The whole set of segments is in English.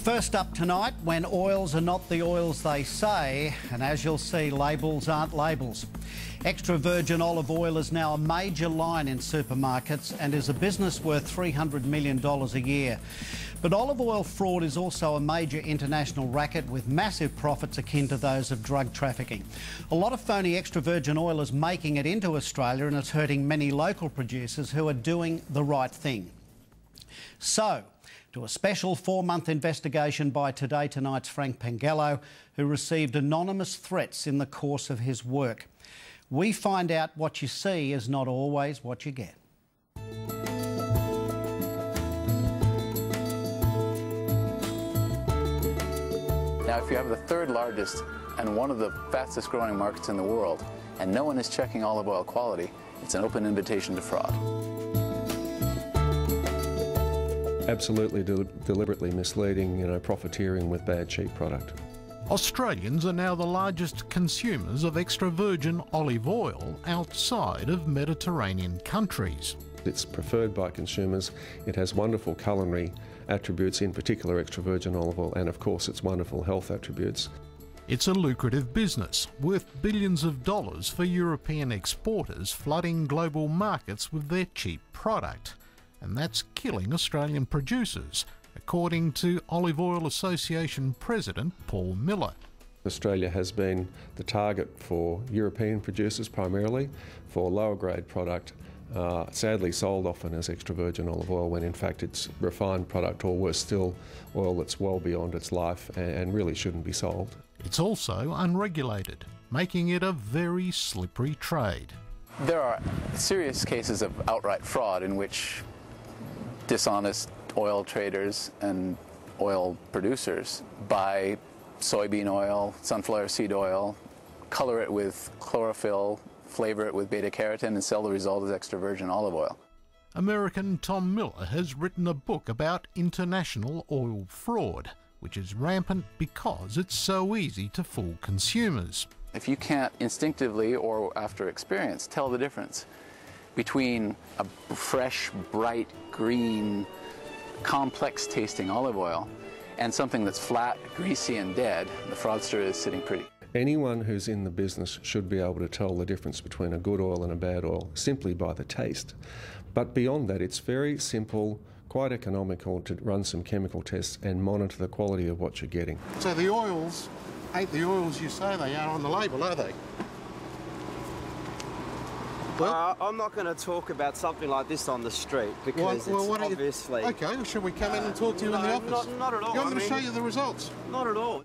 First up tonight, when oils are not the oils they say, and as you'll see, labels aren't labels. Extra virgin olive oil is now a major line in supermarkets and is a business worth $300 million a year. But olive oil fraud is also a major international racket with massive profits akin to those of drug trafficking. A lot of phony extra virgin oil is making it into Australia and it's hurting many local producers who are doing the right thing. So, to a special 4-month investigation by Today Tonight's Frank Pengello, who received anonymous threats in the course of his work. We find out what you see is not always what you get. Now, if you have the third largest and one of the fastest growing markets in the world, and no one is checking olive oil quality, it's an open invitation to fraud. Absolutely deliberately misleading, profiteering with bad, cheap product. Australians are now the largest consumers of extra virgin olive oil outside of Mediterranean countries. It's preferred by consumers. It has wonderful culinary attributes, in particular extra virgin olive oil, and of course its wonderful health attributes. It's a lucrative business, worth billions of dollars for European exporters flooding global markets with their cheap product. And that's killing Australian producers, according to Olive Oil Association President Paul Miller. Australia has been the target for European producers primarily for lower grade product, sadly sold often as extra virgin olive oil when in fact it's refined product, or worse still, oil that's well beyond its life and really shouldn't be sold. It's also unregulated, making it a very slippery trade. There are serious cases of outright fraud in which dishonest oil traders and oil producers buy soybean oil, sunflower seed oil, color it with chlorophyll, flavor it with beta-carotene and sell the result as extra virgin olive oil. American Tom Miller has written a book about international oil fraud, which is rampant because it's so easy to fool consumers. If you can't instinctively or after experience tell the difference between a fresh, bright, green, complex-tasting olive oil and something that's flat, greasy and dead, the fraudster is sitting pretty. Anyone who's in the business should be able to tell the difference between a good oil and a bad oil simply by the taste. But beyond that, it's very simple, quite economical to run some chemical tests and monitor the quality of what you're getting. So the oils ain't the oils you say they are on the label, are they? I'm not going to talk about something like this on the street because it's obviously... OK, should we come in and talk to you in the office? Not at all. I'm going to show you the results. Not at all.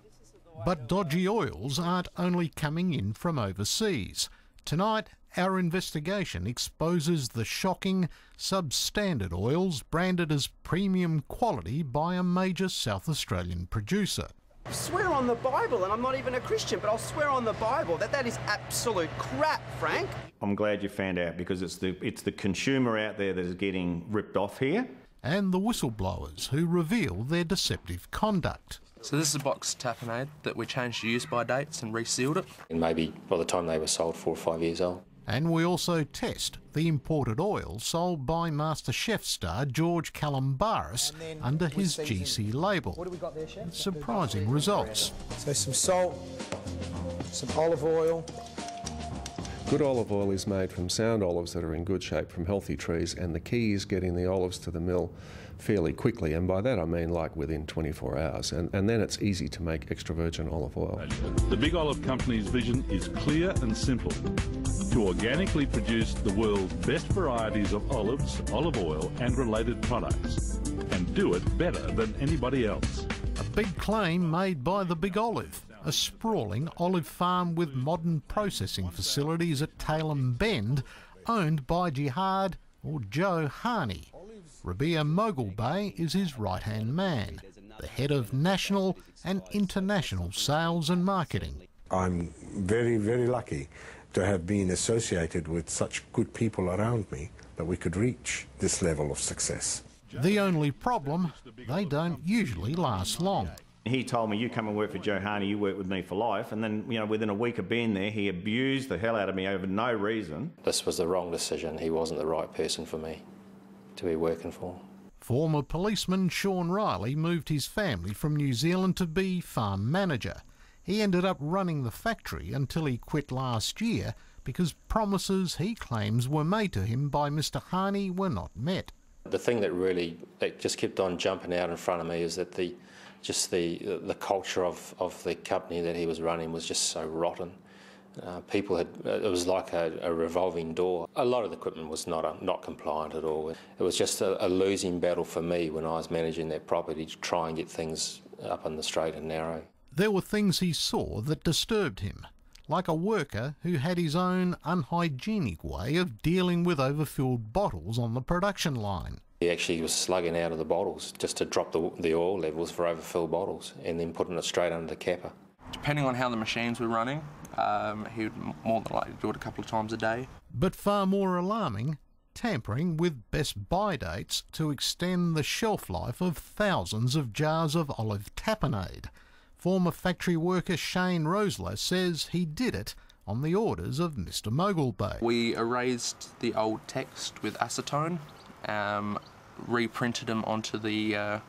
But dodgy oils aren't only coming in from overseas. Tonight, our investigation exposes the shocking, substandard oils branded as premium quality by a major South Australian producer. I swear on the Bible, and I'm not even a Christian, but I'll swear on the Bible that is absolute crap, Frank. I'm glad you found out, because it's the consumer out there that is getting ripped off here. And the whistleblowers who reveal their deceptive conduct. So this is a box of tapenade that we changed the use-by dates and resealed it. And maybe by the time they were sold, 4 or 5 years old. And we also test the imported oil sold by MasterChef star George Calombaris under his GC label. What have we got there, Chef? Surprising results. So some salt, some olive oil. Good olive oil is made from sound olives that are in good shape from healthy trees, and the key is getting the olives to the mill fairly quickly, and by that I mean like within 24 hours, and then it's easy to make extra virgin olive oil. The Big Olive Company's vision is clear and simple: to organically produce the world's best varieties of olives, olive oil and related products, and do it better than anybody else. A big claim made by the Big Olive, a sprawling olive farm with modern processing facilities at Tailem Bend, owned by Jihad or Joe Harney. Rabia Mogulbay is his right-hand man, the head of national and international sales and marketing. I'm very, very lucky to have been associated with such good people around me that we could reach this level of success. The only problem, they don't usually last long. He told me, you come and work for Joe Harney, you work with me for life. And then, within a week of being there, he abused the hell out of me over no reason. This was the wrong decision. He wasn't the right person for me to be working for. Former policeman Sean Riley moved his family from New Zealand to be farm manager. He ended up running the factory until he quit last year because promises he claims were made to him by Mr Harney were not met. The thing that just kept on jumping out in front of me is that the culture of the company that he was running was just so rotten. It was like a revolving door. A lot of the equipment was not compliant at all. It was just a losing battle for me when I was managing that property to try and get things up on the straight and narrow. There were things he saw that disturbed him, like a worker who had his own unhygienic way of dealing with overfilled bottles on the production line. He actually was slugging out of the bottles just to drop the oil levels for overfilled bottles and then putting it straight under the capper. Depending on how the machines were running, he would more than likely do it a couple of times a day. But far more alarming, tampering with best buy dates to extend the shelf life of thousands of jars of olive tapenade. Former factory worker Shane Rosler says he did it on the orders of Mr Mogulbay. We erased the old text with acetone, reprinted them onto the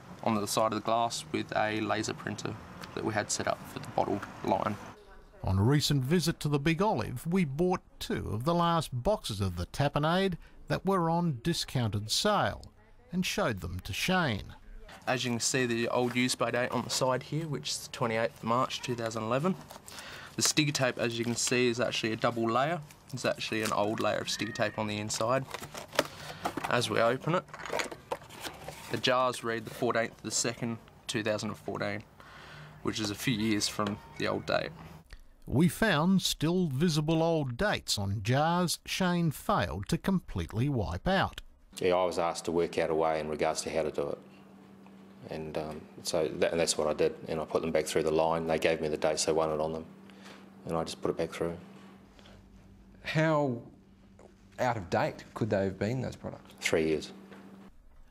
side of the glass with a laser printer that we had set up for the bottled line. On a recent visit to the Big Olive, we bought 2 of the last boxes of the tapenade that were on discounted sale and showed them to Shane. As you can see, the old use-by date on the side here, which is the 28th March 2011. The sticker tape, as you can see, is actually a double layer. There's actually an old layer of sticker tape on the inside. As we open it, the jars read the 14th of the 2nd, 2014, which is a few years from the old date. We found still visible old dates on jars Shane failed to completely wipe out. Yeah, I was asked to work out a way in regards to how to do it. And that's what I did, and I put them back through the line. They gave me the dates they wanted on them, and I just put it back through. How out of date could they have been, those products? 3 years.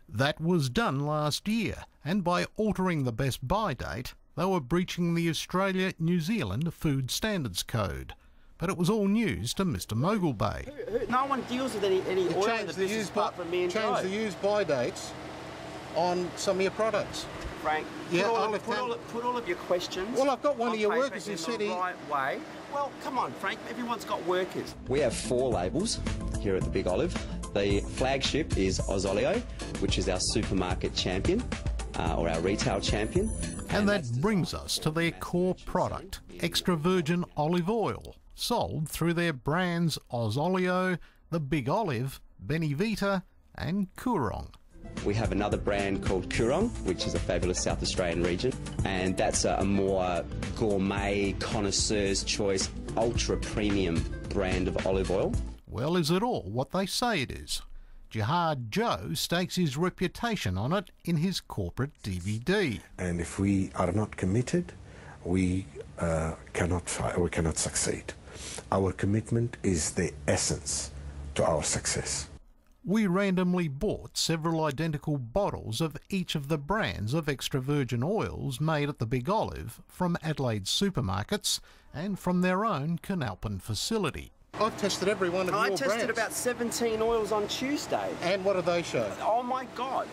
That was done last year, and by altering the best buy date, they were breaching the Australia-New Zealand Food Standards Code. But it was all news to Mr Mogulbay. No one deals with any oil in the business apart from me and Joe. Change the use-by dates on some of your products. Frank, yeah, put all of your questions. Well, I've got one of your workers who said the right way. Well, come on, Frank. Everyone's got workers. We have 4 labels here at the Big Olive. The flagship is Ozolio, which is our supermarket champion, or our retail champion. And that brings us to their core product, extra virgin olive oil, sold through their brands Ozolio, the Big Olive, Benevita and Coorong. We have another brand called Coorong, which is a fabulous South Australian region, and that's a more gourmet, connoisseur's choice, ultra-premium brand of olive oil. Well, is it all what they say it is? Jihad Joe stakes his reputation on it in his corporate DVD. And if we are not committed, we cannot succeed. Our commitment is the essence to our success. We randomly bought several identical bottles of each of the brands of extra virgin oils made at the Big Olive from Adelaide supermarkets and from their own Canalpin facility. I've tested every one of your brands. I tested about 17 oils on Tuesday. And what do they show? Oh my God.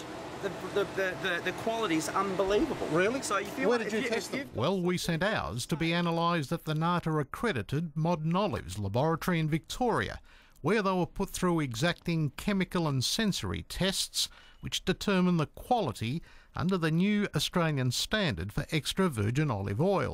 The quality's unbelievable. Really? So if you Where did you test them? Well, we sent ours to be analysed at the NATA-accredited Modern Olives laboratory in Victoria, where they were put through exacting chemical and sensory tests which determine the quality under the new Australian standard for extra virgin olive oil.